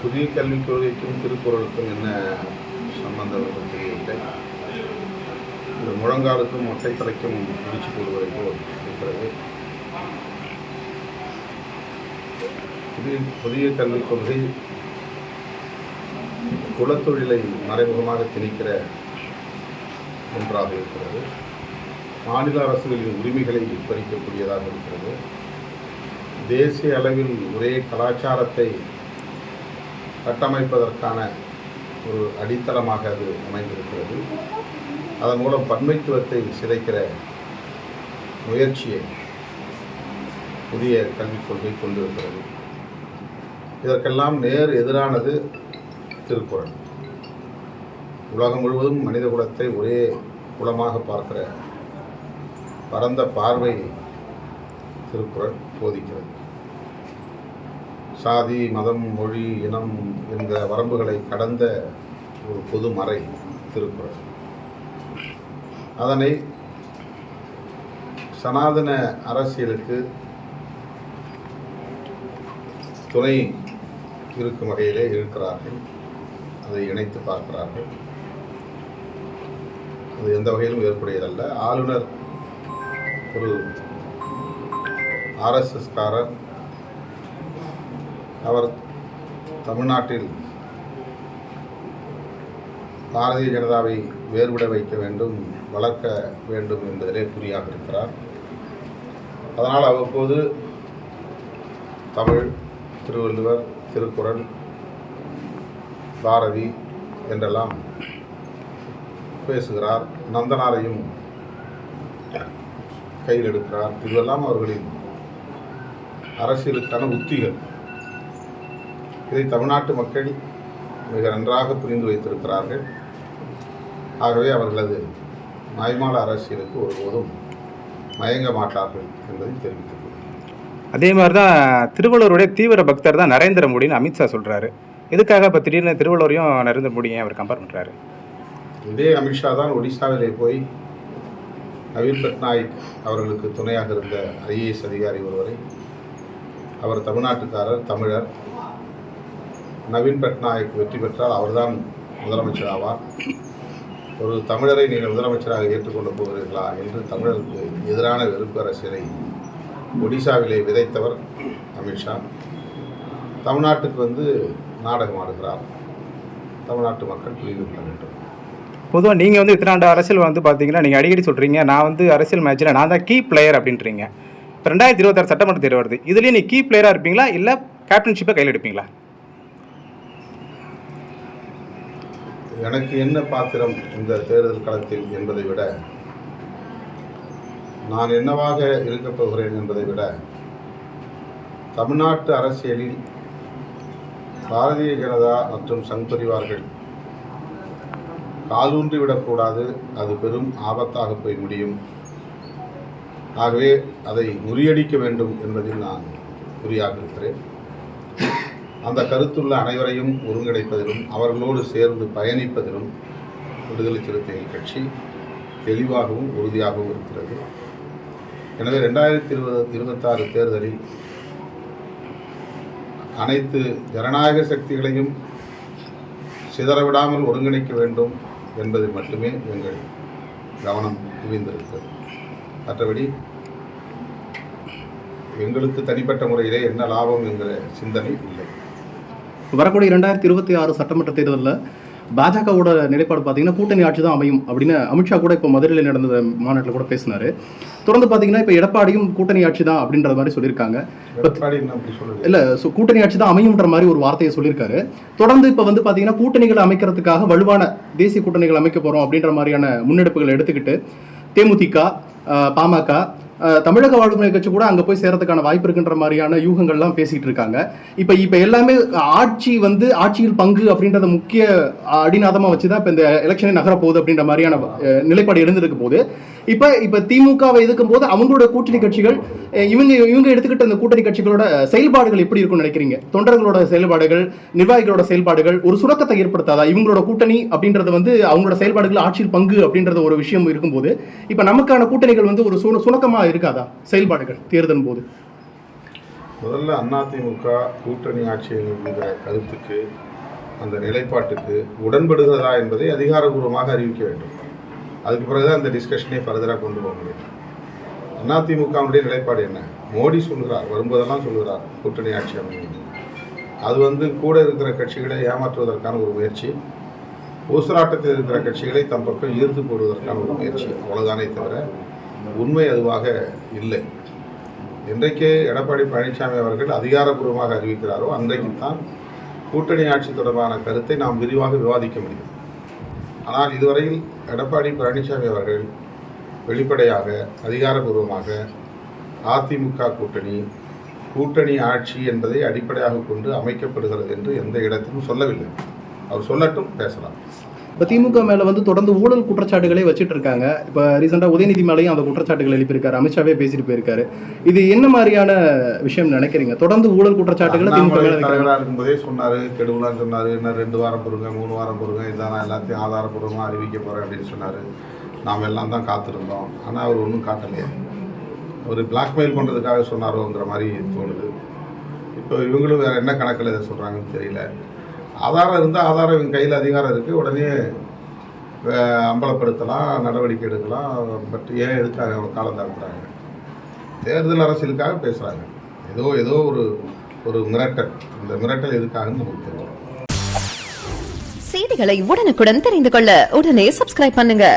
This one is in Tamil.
புதிய கல்விக் கொள்கைக்கும் திருக்குறளுக்கும் என்ன சம்பந்தம் என்று தெரியவில்லை. இந்த முழங்காலுக்கும் மொட்டை தலைக்கும் பிடிச்சு போடுவதை போல் இருக்கிறது. புதிய கல்விக் கொள்கை குலத்தொழிலை மறைமுகமாக திணிக்கிற ஒன்றாக இருக்கிறது. மாநில அரசுகளின் உரிமைகளை பறிக்கக்கூடியதாக இருக்கிறது. தேசிய அளவில் ஒரே கலாச்சாரத்தை கட்டமைப்பதற்கான ஒரு அடித்தளமாக அது அமைந்திருக்கிறது. அதன் மூலம் பன்மைத்துவத்தை சிதைக்கிற முயற்சியை புதிய கல்விக் கொள்கை கொண்டிருக்கிறது. இதற்கெல்லாம் நேர் எதிரானது திருக்குறள். உலகம் முழுவதும் மனித குலத்தை ஒரே குலமாக பார்க்கிற பரந்த பார்வை திருக்குறள் போதிக்கிறது. சாதி, மதம், மொழி, இனம் என்ற வரம்புகளை கடந்த ஒரு பொது மறை திருக்குறள். அதனை சனாதன அரசியலுக்கு துணை இருக்கும் வகையிலே இருக்கிறார்கள். அதை இணைத்து பார்க்கிறார்கள். அது எந்த வகையிலும் ஏற்புடையதல்ல. ஆளுநர் ஒரு ஆர்எஸ்எஸ்காரர். அவர் தமிழ்நாட்டில் பாரதிய ஜனதாவை வேறுபட வைக்க வேண்டும், வளர்க்க வேண்டும் என்பதிலே குறியாக இருக்கிறார். அதனால் அவ்வப்போது தமிழ், திருவள்ளுவர், திருக்குறள், பாரதி என்றெல்லாம் பேசுகிறார். நந்தனாரையும் கையில் எடுக்கிறார். இதுவெல்லாம் அவர்களின் அரசியலுக்கான உத்திகள். இதை தமிழ்நாட்டு மக்கள் மிக நன்றாக புரிந்து வைத்திருக்கிறார்கள். ஆகவே அவர்களது மாய்மால அரசியலுக்கு ஒருபோதும் மயங்க மாட்டார்கள் என்பதை தெரிவித்துக் கொள்கிறேன். அதே மாதிரி தான் திருவள்ளுவருடைய தீவிர பக்தர் தான் நரேந்திர மோடின்னு அமித்ஷா சொல்கிறாரு. இதுக்காக இப்போ திடீர்னு திருவள்ளுவரையும் நரேந்திர மோடியும் அவர் கம்பேர் பண்ணுறாரு. இதே அமித்ஷா தான் ஒடிசாவிலே போய் நவீன் பட்நாயக் அவர்களுக்கு துணையாக இருந்த ஐஏஎஸ் அதிகாரி ஒருவரை, அவர் தமிழ்நாட்டுக்காரர், தமிழர், நவீன் பட்நாயக் வெற்றி பெற்றால் அவர்தான் முதலமைச்சர் ஆவார், ஒரு தமிழரை நீங்கள் முதலமைச்சராக ஏற்றுக்கொள்ளப் போகிறீர்களா என்று தமிழருக்கு எதிரான வெறுப்பு அரசியலை ஒடிசாவிலே விதைத்தவர் அமித்ஷா. தமிழ்நாட்டுக்கு வந்து நாடகம் ஆடுகிறார். தமிழ்நாட்டு மக்கள் புரிந்து கொள்ள வேண்டும். பொதுவாக நீங்கள் வந்து இத்தனாண்டு அரசியல் வந்து பார்த்தீங்கன்னா, நீங்கள் அடிக்கடி சொல்கிறீங்க, நான் வந்து அரசியல் மேட்ச்சில் நான் தான் கீ பிளேயர் அப்படின்றீங்க. இப்போ 2026 சட்டமன்ற தேர்வு வருது. இதுலேயே நீ கீ பிளேயராக இருப்பீங்களா, இல்லை கேப்டன்ஷிப்பை கையில் எடுப்பீங்களா? எனக்கு என்ன பாத்திரம் இந்த தேர்தல் களத்தில் என்பதை விட, நான் என்னவாக இருக்கப் போகிறேன் என்பதை விட, தமிழ்நாட்டு அரசியலில் பாரதிய ஜனதா மற்றும் சங் பரிவார்கள் காலூன்றி விடக்கூடாது. அது பெரும் ஆபத்தாக போய் முடியும். ஆகவே அதை முறியடிக்க வேண்டும் என்பதில் நான் குறியாக இருக்கிறேன். அந்த கருத்துள்ள அனைவரையும் ஒருங்கிணைப்பதிலும் அவர்களோடு சேர்ந்து பயணிப்பதிலும் விடுதலை சிறுத்தைகள் கட்சி தெளிவாகவும் உறுதியாகவும் இருக்கிறது. எனவே 2026 தேர்தலில் அனைத்து ஜனநாயக சக்திகளையும் சிதறவிடாமல் ஒருங்கிணைக்க வேண்டும் என்பதில் மட்டுமே எங்கள் கவனம் குவிந்திருக்கிறது. மற்றபடி எங்களுக்கு தனிப்பட்ட முறையிலே என்ன லாபம் என்கிற சிந்தனை இல்லை. வரக்கூடிய 2026 சட்டமன்ற தேர்தலில் பாஜகவோட நிலைப்பாடு பார்த்தீங்கன்னா கூட்டணி ஆட்சி தான் அமையும் அப்படின்னு அமித்ஷா கூட இப்போ மதுரையில் நடந்த மாநாட்டில் கூட பேசினாரு. தொடர்ந்து பார்த்தீங்கன்னா இப்போ எடப்பாடியும் கூட்டணி ஆட்சி தான் அப்படின்ற மாதிரி சொல்லியிருக்காங்க. இல்லை, கூட்டணி ஆட்சி தான் அமையும்ன்ற மாதிரி ஒரு வார்த்தையை சொல்லியிருக்காரு. தொடர்ந்து இப்போ வந்து பார்த்தீங்கன்னா கூட்டணிகளை அமைக்கிறதுக்காக வலுவான தேசிய கூட்டணிகள் அமைக்க போகிறோம் அப்படின்ற மாதிரியான முன்னெடுப்புகளை எடுத்துக்கிட்டு தேமுதிக, பாமக, தமிழக வாழ்வுரிமை கட்சி கூட அங்கே போய் சேரத்துக்கான வாய்ப்பு இருக்குன்ற மாதிரியான யூகங்கள்லாம் பேசிகிட்டு இருக்காங்க. இப்போ எல்லாமே ஆட்சியில் பங்கு அப்படின்றத முக்கிய அடிநாதமாக வச்சு தான் இப்போ இந்த எலெக்ஷனே நகரப்போகுது அப்படின்ற மாதிரியான நிலைப்பாடு எழுந்திருக்க போது இப்போ திமுகவை எதிர்க்கும் போது அவங்களோட கூட்டணி கட்சிகள் இவங்க எடுத்துக்கிட்ட அந்த கூட்டணி கட்சிகளோட செயல்பாடுகள் எப்படி இருக்கும்னு நினைக்கிறீங்க? தொண்டர்களோட செயல்பாடுகள், நிர்வாகிகளோட செயல்பாடுகள் ஒரு சுரக்கத்தை ஏற்படுத்தாதா? இவங்களோட கூட்டணி அப்படின்றது அவங்களோட செயல்பாடுகள் ஆட்சியில் பங்கு அப்படின்றது ஒரு விஷயம் இருக்கும்போது இப்போ நமக்கான கூட்டணிகள் ஒரு சுணக்கமாக இருக்காதா செயல்பாடுகள் தேர்தல் போது? முதல்ல அதிமுக கூட்டணி ஆட்சி என்கிற கருத்துக்கு, அந்த நிலைப்பாட்டுக்கு உடன்படுகிறதா என்பதை அதிகாரபூர்வமாக அறிவிக்க வேண்டும். அதுக்கு பிறகுதான் அந்த டிஸ்கஷனே ஃபர்தராக கொண்டு போக முடியும். அதிமுகவுடைய நிலைப்பாடு என்ன? மோடி சொல்கிறார், வரும்போதெல்லாம் சொல்கிறார் கூட்டணி ஆட்சி அமையும். அது கூட இருக்கிற கட்சிகளை ஏமாற்றுவதற்கான ஒரு முயற்சி, ஊசலாட்டத்தில் இருக்கிற கட்சிகளை தம் பக்கம் ஈர்த்து போடுவதற்கான ஒரு முயற்சி, அவ்வளவுதானே தவிர உண்மை அதுவாக இல்லை. என்றைக்கு எடப்பாடி பழனிசாமி அவர்கள் அதிகாரப்பூர்வமாக அறிவிக்கிறாரோ அன்றைக்குத்தான் கூட்டணி ஆட்சி தொடர்பான கருத்தை நாம் விரிவாக விவாதிக்க முடியும். ஆனால் இதுவரையில் எடப்பாடி பழனிசாமி அவர்கள் வெளிப்படையாக அதிகாரப்பூர்வமாக அதிமுக கூட்டணி ஆட்சி என்பதை அடிப்படையாக கொண்டு அமைக்கப்படுகிறது என்று எந்த இடத்திலும் சொல்லவில்லை. அவர் சொல்லட்டும், பேசலாம். இப்போ திமுக மேலே தொடர்ந்து ஊழல் குற்றச்சாட்டுகளே வச்சுட்டு இருக்காங்க. இப்போ ரீசெண்டாக உதயநிதி மேலேயும் அந்த குற்றச்சாட்டுகள் எழுப்பியிருக்காரு, அமித்ஷாவே பேசிட்டு போயிருக்காரு. இது என்ன மாதிரியான விஷயம் நினைக்கிறீங்க? தொடர்ந்து ஊழல் குற்றச்சாட்டுகளை திமுக மேலே தலைவராக இருக்கும்போதே சொன்னார், கெடுவலான்னு சொன்னார். இன்னும் 2 வாரம் பொறுங்க, 3 வாரம் பொறுங்க, இதான் எல்லாத்தையும் ஆதாரப்பூர்வமாக அறிவிக்க போகிறேன் அப்படின்னு சொன்னார். நாம் எல்லாம் தான் காத்திருந்தோம். ஆனால் அவர் ஒன்றும் காட்டலையே. ஒரு பிளாக்மெயில் பண்ணுறதுக்காக சொன்னாரோங்கிற மாதிரி தோணுது. இப்போ இவங்களும் வேறு என்ன கணக்கில் இதை சொல்கிறாங்கன்னு தெரியல. ஆதாரம் இருந்தால் ஆதாரம் இவங்க கையில் அதிகாரம் இருக்குது, உடனே அம்பலப்படுத்தலாம், நடவடிக்கை எடுக்கலாம். பட் ஏன் எதுக்காக அவங்க காலம் தாக்குறாங்க? தேர்தல் அரசியலுக்காக பேசுகிறாங்க. ஏதோ ஒரு மிரட்டல். இந்த மிரட்டல் எதுக்காகன்னு நமக்கு தெரியும். செய்திகளை உடனுக்குடன் தெரிந்து கொள்ள உடனே சப்ஸ்கிரைப் பண்ணுங்க.